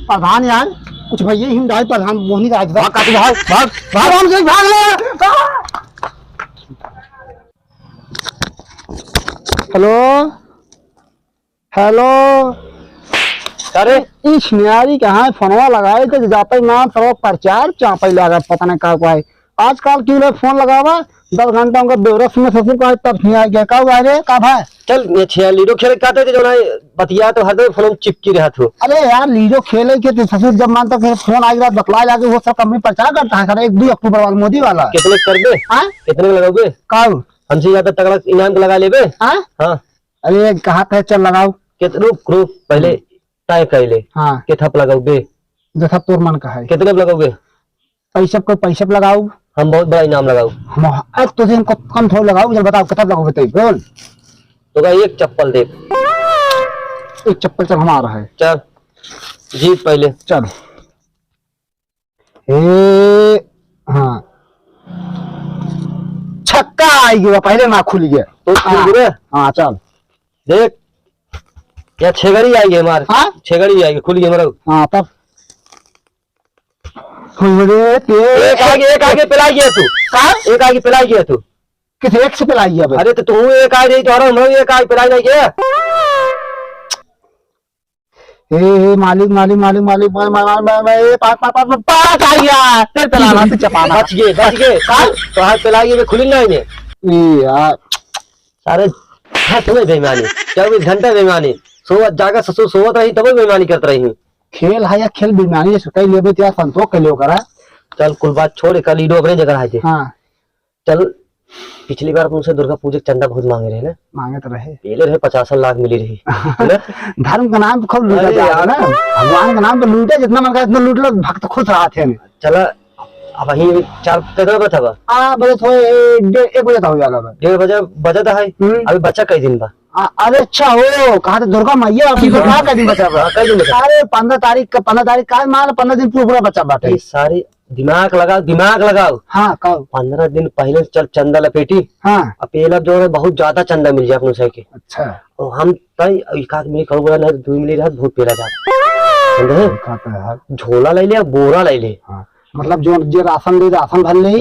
प्रधान यार कुछ भैया ही डाल प्रधान मोहनी राज भाग काटू, भाग भाग भाग। हम से भाग ले। हेलो हेलो अरे इस न्यारी कहाँ फोनवा लगाए थे जाते नाम सब प्रचार चापे लगा पता नहीं का है आजकल क्यों लोग फोन लगावा 10 घंटा उनका बेरस में ससुर का तब नहीं आ गया का रे का भाई चल ये छे लीडो खेले काते थे जो ना बतिया तो हर फोन चिपकी रहा था। अरे यार लीडो खेले के तो ससुर जब मानता फिर फोन आ गया बतला जाके वो सब कंपनी प्रचार करता है सर 1-2 अक्टूबर वाला मोदी वाला कितने कर दे? हाँ कितने लगाओगे? कब हमसे ज्यादा तगड़ा इनाम लगा लेबे। हाँ हाँ अरे कहा था चल लगाओ कितने रुक पहले तय कर ले। हाँ के थप लगाओगे? जैसा तोर मन का है कितने लगाओगे? पैसा को पैसा लगाओ हम बहुत बड़ा इनाम लगाओ। हम तुझे इनको कम थोड़ा लगाओ जब बताओ कितना लगाओगे तो बोल तो एक चप्पल दे। एक चप्पल चल हमारा है चल जीत पहले चल ए हाँ छक्का आई गया पहले ना खुल गया तो हाँ, हाँ चल देख या छेगड़ी आएगी हमारे। हाँ छेगड़ी आएगी खुल गई हमारा। हाँ तब एक आगे पिलाई गया तू। एक आगे पिलाई गया तू किस एक से पिलाई है अरे तो तू एक आगे नहीं तो हम एक आगे पिलाई नहीं गया। ए मालिक मालिक मालिक मालिक पास आ गया तेरे पिलाना तो चपाना बच गए तो हाथ पिलाई में खुली नहीं ने यार सारे हाथ में बेईमानी 24 घंटे बेईमानी सोवत जाकर ससुर सोवत रही तब बेईमानी करत रही। खेल है या खेल बीमारी से कई लेबे तो यार संतोष के लियो करा। चल कुल बात छोड़ कल लीडो अपने जगह आए थे। हाँ चल पिछली बार तुमसे दुर्गा पूजा चंदा बहुत मांगे रहे ना। मांगे तो रहे पहले रहे 50 लाख मिली रही धर्म का नाम तो खूब लूटा जाता ना भगवान का नाम तो लूटे जितना मन का इतना लूट लो भक्त खुश रहा थे। चला अब वही 4 कितना बचा बा? बजे थोड़े 1 बजे हो जाएगा 1:30 बजे बजा था है अभी बचा कई दिन बा। अरे अच्छा हो कहा तो दुर्गा मैया अभी तो कहा का दिन बचा बा कई दिन बचा? अरे 15 तारीख का मान 15 दिन पूरा बचा बाटे। सारे दिमाग लगाओ। हाँ कब 15 दिन पहले चल चंदा लपेटी। हाँ अब पहला जो है बहुत ज्यादा चंदा मिल जाए अपने से के। अच्छा और हम तय एक आध मिली करो ना 2 मिली रात बहुत पेला जा झोला ले ले बोरा ले ले। मतलब जो राशन ले राशन भर ले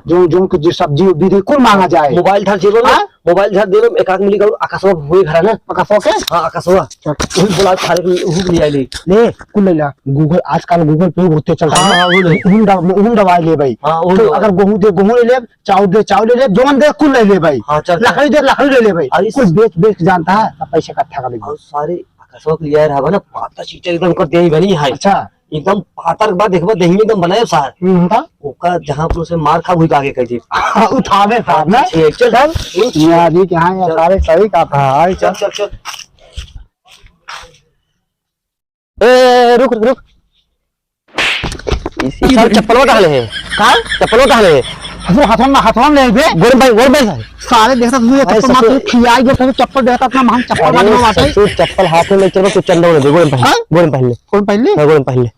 जो सब्जी उब्जी कुल मांगा जाए। मोबाइल धर जेबो में मोबाइल धर देबो एक आध मिली करो आकाशवा हुए घर ना आकाशवा के हाँ आकाशवा वही बोला खाले हुक ले ले कुल ले ला गूगल आजकल गूगल पे होते चलता है। उन दवाई ले भाई तो अगर गेहूं ले ले चावल ले ले जोन दे कुल ले ले भाई लकड़ी ले ले भाई कुछ बेच जानता है पैसे इकट्ठा कर ले सारे आकाशवा के लिए रहा ना पाता चीज एकदम कर दे बनी है। अच्छा एकदम पातर बाद देखबो दही में एकदम बनाए सार ओका जहां पर उसे मार खा हुई आगे कह दी उठावे साहब ना चल यार जी कहां है सारे सही का भाई चल ए रुक इसी सब चप्पलों कहां ले है का चप्पलों कहां ले हाथों ले बे गोर भाई सारे देखता तू चप्पल मार खियाई गो तो चप्पल देखता इतना महंगा चप्पल मारने वाला तू चप्पल हाथ में ले चलो तू चंदा ले गोर पहले कौन पहले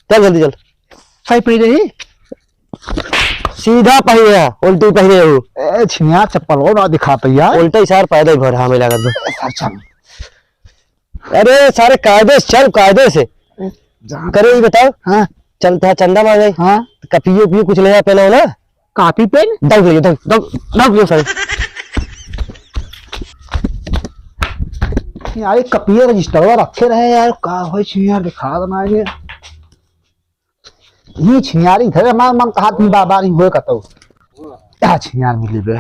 चल जल्दी चल सही पहन रही सीधा पहले उल्टी पहले हो ए छिया चप्पल और ना दिखाता यार उल्टा ही सार पैदा ही भर हमें लगा दो चल अरे सारे कायदे से चल कायदे से करे ये बताओ। हाँ चलता है चंदा मांगे। हाँ कपियो कुछ नया पहना हो ना कापी पेन दब सर यार कपिया रजिस्टर रखे रहे यार का हो यार दिखा देना ये छियारी थे हमार मन हाथ में बार होए कतो क्या छियार मिली बे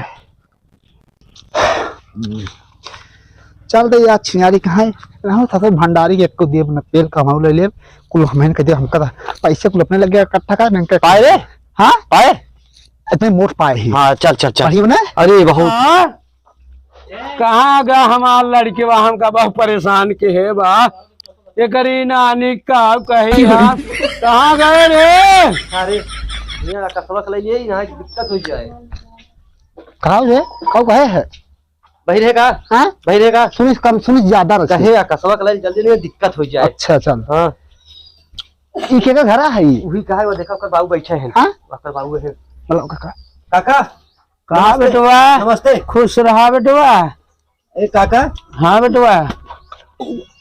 चल दे यार छियारी कहां रहू था तो भंडारी के को देव न तेल कमाऊ ले ले कुल हमें कह दे हम का पैसे कुल अपने लग गया इकट्ठा कर नहीं पाए रे। हां पाए इतने मोट पाए ही। हां चल बढ़िया ना अरे बहुत कहाँ गया हमार लड़के बा हमका बहुत परेशान के है बा ये करी नानी का कही कहाँ गए रे। अरे यहाँ का सबक ले लिए यहाँ की दिक्कत हो जाए कहाँ रे कब गए है भाई रहेगा। हाँ भाई रहेगा सुनिस कम सुनिस ज्यादा कहे का सबक ले जल्दी नहीं दिक्कत हो जाए। अच्छा चल हाँ इनके का घर है वही कहा है वो देखा कर बाबू बैठे हैं। हाँ कर बाबू है मतलब काका काका कहाँ बेटुआ नमस्ते खुश रहा बेटुआ ए काका। हाँ बेटुआ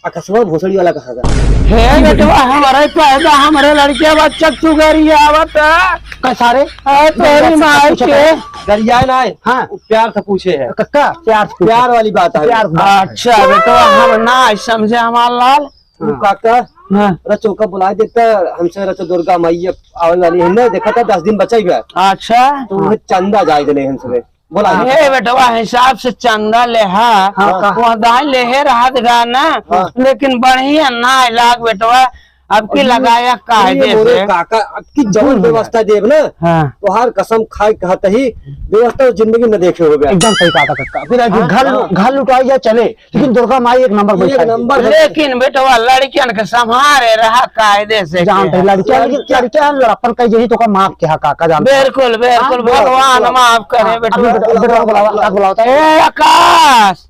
अकस्मा भोसड़ी वाला कहा था। हे बेटवा हमारे पैदा हमारे लड़के बच्चा तू गरिया आवत सारे तेरी माई के गरिया ना है। हाँ प्यार से पूछे है कक्का प्यार वाली बात है। अच्छा बेटवा हम ना समझे हमारा लाल काका चौका बुला देता हमसे रचो दुर्गा मैया आवे वाली है ना, देखा था 10 दिन बचा ही गया। अच्छा तो वो चंदा जाए दिले हमसे बोला हे बेटवा हिसाब से चंदा ले ले रहा गाना, लेकिन बढ़िया ना लाग बेटवा अब की लगाया कायदे से काका अब की जवन व्यवस्था देव ना तो हर कसम खाई कहते ही व्यवस्था जिंदगी में देखे हो गया। एकदम सही कहा कक्का। फिर घर लुटाई जाए चले, लेकिन दुर्गा माई एक नंबर लेकिन बेटवा लड़कियन के संभारे रहा कायदे से लड़कियां लड़पन कही यही तो माफ किया काका जान। बिल्कुल बिल्कुल भगवान माफ करे बेटवा। आकाश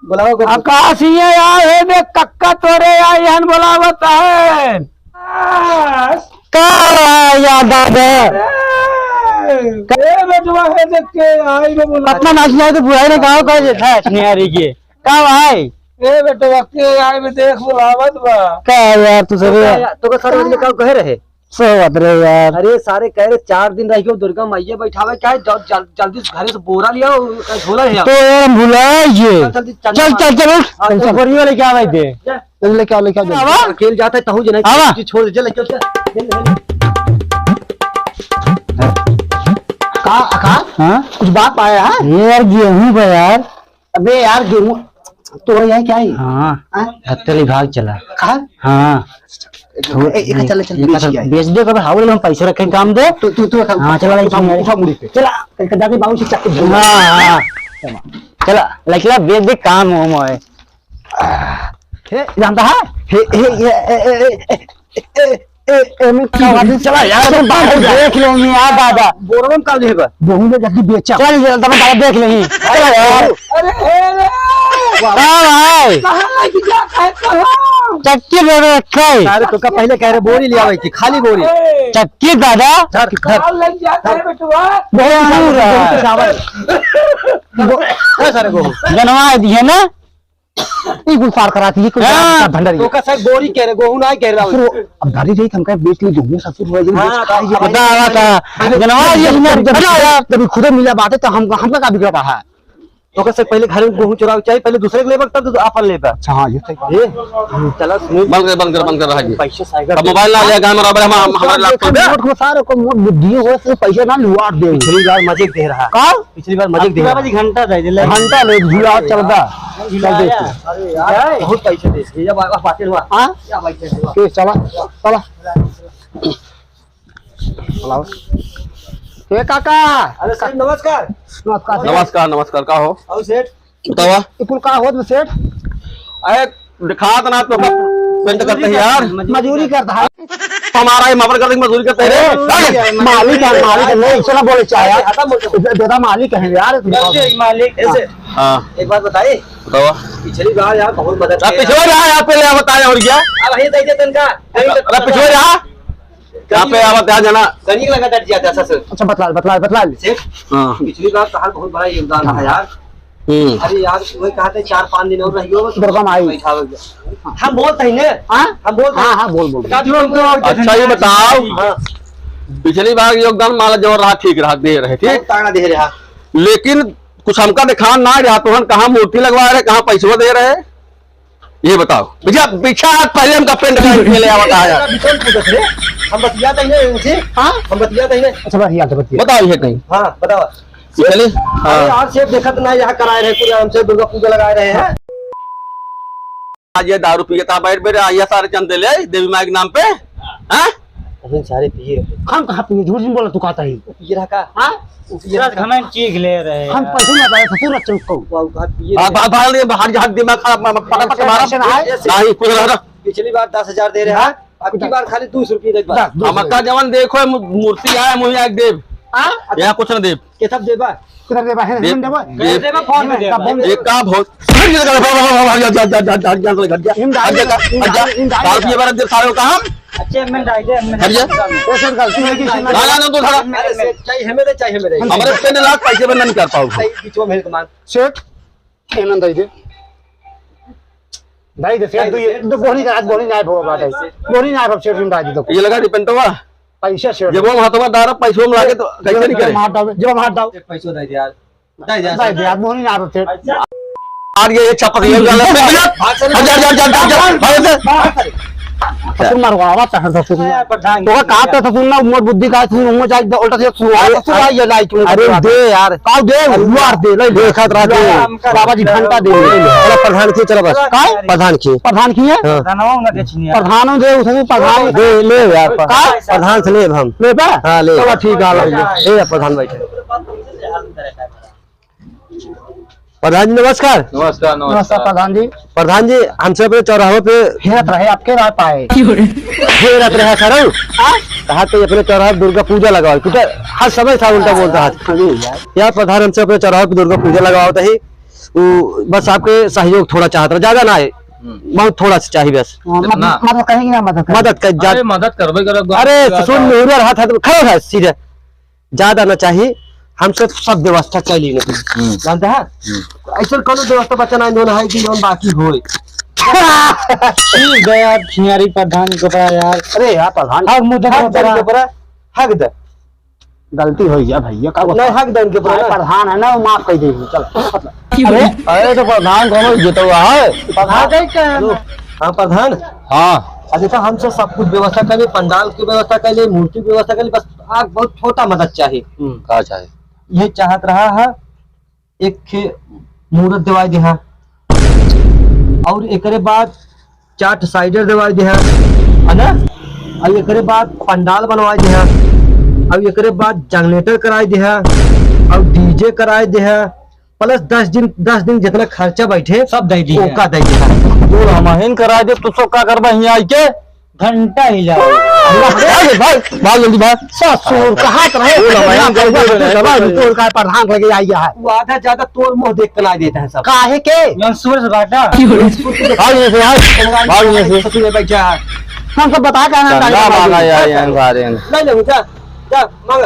बुलाओ आकाश ये आए देख कक्का तोरे आई हन बुलावत है। याद बेटवा है देख के आई में बुला अपना नाच जाए तो बुराई ने गाँव कह देता है सुनियारी के का भाई ए बेटवा के आई में देख बुलावत बा का यार तू सब तो सर में का कह रहे सोवत रे यार। अरे सारे कह रहे 4 दिन रह गए दुर्गा मैया बैठावे क्या जल्दी घरे से बोरा लिया झोला है तो यार भुलाइए चल चल चल सफरी वाले क्या भाई दे लेके आओ अकेले जाता है तहु जना छोड़ दे लेके कुछ बात आया है यार गेहूं का यार। अबे यार गेहूं तो यहाँ क्या है? हत्या भाग चला हाँ चल बेच दे कब हावल हम पैसे रखे काम दे तू हाँ चला चला जाके बाबू से चक्कर चला लड़का बेच दे काम हो मोए जानता है चला यार देख लो यार दादा बोरम का लेगा गेहूं में जल्दी बेचा चल दादा देख ले चला यार। भाई चक्की बोरे रखा है तो का पहले कह रहे बोरी लिया हुई थी खाली बोरी चक्की दादा जनवा दिए ना पार कराती है भंडारी तो का सर बोरी कह रहे गेहूं ना कह रहा अब धरी रही हम बेच ली गेहूं ससुर कभी खुद मिला बात है तो हमका का बिगड़ा रहा है तो कैसे पहले घर में गेहूं चुराव चाहिए पहले दूसरे के लेबर तब तो आप लेबर। अच्छा हाँ ये चला बंद कर रहा है पैसे साइकिल मोबाइल ना ले गांव में रबर हम हमारा लैपटॉप है सारे को बुद्धि हो से पैसे ना लुआट दे पिछली बार मजे दे रहा का पिछली बार मजे दे रहा घंटा दे दे घंटा ले झूला चलदा अरे यार बहुत पैसे दे जब बातें हुआ हां क्या पैसे के चला चला चलाओ ए काका अरे सर नमस्कार नमस्कार नमस्कार का हो आओ सेठ बतावा इकुल का होत में सेठ अरे दिखात ना तो पेंट करते हैं यार मजदूरी करता है हमारा ये मगर करते मजदूरी करते हैं मालिक नहीं चला बोले चाहे दादा मालिक है यार मालिक ऐसे हां एक बात बताइए बतावा पिछली बार यार बहुत मदद आप पिछले रहा यहाँ पे ले बताया और क्या अब वही दे देते इनका अरे पिछले रहा यहाँ पे आप यहाँ जाना कहीं लगा डट जाता सर। अच्छा बतला सेठ हाँ पिछली बार तो बहुत बड़ा योगदान था यार। अरे यार वही कहा थे 4-5 दिन और रहियो दुर्गा माई हम बोलते हैं ना हम बोलते हाँ बोल अच्छा ये बताओ पिछली बार योगदान माला जो रहा ठीक रहा दे रहे ठीक ताना दे रहा लेकिन कुछ हमका दिखा ना रहा तो हम कहाँ मूर्ति लगवा रहे कहाँ पैसे दे रहे ये बताओ भैया पीछा पहले हमका पेंट ले बताया हम बतियाते हैं इनसे हम बतियाते हैं अच्छा बतिया बताओ ये कहीं बताओ चलिए यार सेठ देखा तो ना यहाँ कराए रहे पूरे हमसे दुर्गा पूजा लगाए रहे हैं आज ये दारू पिए था बैठ बैठ आइए सारे चंदे ले देवी माँ के नाम पे हैं सारे पिए हम कहाँ पिए झूठ नहीं बोला तू कहता ही पिए रहा का हमें चीख ले रहे हम पैसे ना पाए ससुर बच्चों को बाहर जहाँ दिमाग फटाफट मारा नहीं कुछ रहा पिछली बार 10,000 दे रहे हैं अब की बार खाली 200 रुपये हमका जवन देखो मूर्ति आया मुझे एक देव यहाँ कुछ न देव के सब देबा किधर देबा है देबा फोन में एक का बहुत सारे कहा अच्छे में डाल दे चाहिए हमारे 3 लाख पैसे में नहीं कर पाऊंगा बीच में मेरे कमान सेठ दे भाई दे सेठ तो गोनी का गोनी नहीं भोग बात है गोनी नहीं अब सेठ में डाल दो ये लगा दी पेंटवा पैसा सेठ जब वो हाथवा दारा पैसों में लाके तो कैसे नहीं करे मार दो जब मार दो पैसों दे यार दे दे यार गोनी ना सेठ आज ये छापा ये गलत जा सुन मारवा बात है तो तो कहां पे सुनना उम्र बुद्धि का सुन उम्र जाए उल्टा से सुना ये लाइक अरे दे यार काऊ दे मार दे ले देखत रह दे बाबा जी घंटा दे अरे प्रधान की चलो बस काय प्रधान की है प्रधानों दे उसमें प्रधान दे ले यार प्रधान से ले हम ले बा हां ले चलो ठीक है ले प्रधान बैठे प्रधान जी नमस्कार। नमस्कार प्रधान जी हमसे अपने चौराहे पे हेरत रहे आपके रात पाए हेरत रहे सर कहा तो अपने चौराहे दुर्गा पूजा लगाओ पूजा हर समय था उल्टा बोलता है यार प्रधान हमसे अपने चौराहे पे दुर्गा पूजा लगाओ ही बस आपके सहयोग थोड़ा चाहता ज्यादा ना है बहुत थोड़ा सा चाहिए बस मदद करेंगे ना मदद कर अरे सुन हाथ खड़े है सीधे ज्यादा ना चाहिए हमसे सब व्यवस्था चाहिए जानते हैं ऐसा कोनो व्यवस्था बच्चा नहीं होना है कि जोन बाकी होए ठीक है यार छियारी प्रधान के ऊपर यार अरे यार प्रधान हक मुद्दा के ऊपर हक दे गलती हो गया भैया का नहीं हक दे के ऊपर प्रधान है ना वो माफ कर देंगे चल अरे तो प्रधान कोनो जितवा है प्रधान क्या हां प्रधान हां अच्छा हमसे सब कुछ व्यवस्था कर ले पंडाल की व्यवस्था कर ले मूर्ति की व्यवस्था कर ले बस आप बहुत छोटा मदद चाहिए का चाहिए ये चाहत रहा है एक मूर्त दिवाई दे और एकरे बाद 4 साइडर दिवाई दे है ना और एकरे बाद पंडाल बनवाई दे और एकरे बाद जनरेटर कराई दे और डीजे कराई दे प्लस 10 दिन जितना खर्चा बैठे सब दे दी ओका दे दे हमहिन कराई दे तो का करबा हिया आई के घंटा ही जाओ भाग जल्दी भाग ससुर कहां रहे तोर का प्रधान लगे आई है वो आधा ज्यादा तोर मुंह देख के ला देता है सब काहे के मंसूर से बाटा भाग ये से बैठा हम सब बता के ना भागा यार नहीं ले जा जा मांग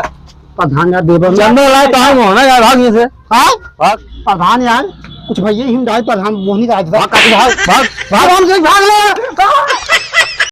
प्रधान यार देव जन्म लाए तो हम होना यार भाग ये से हां भाग प्रधान यार कुछ भैया ही हम प्रधान मोहनी राज भाग भाग भाग हम से भाग ले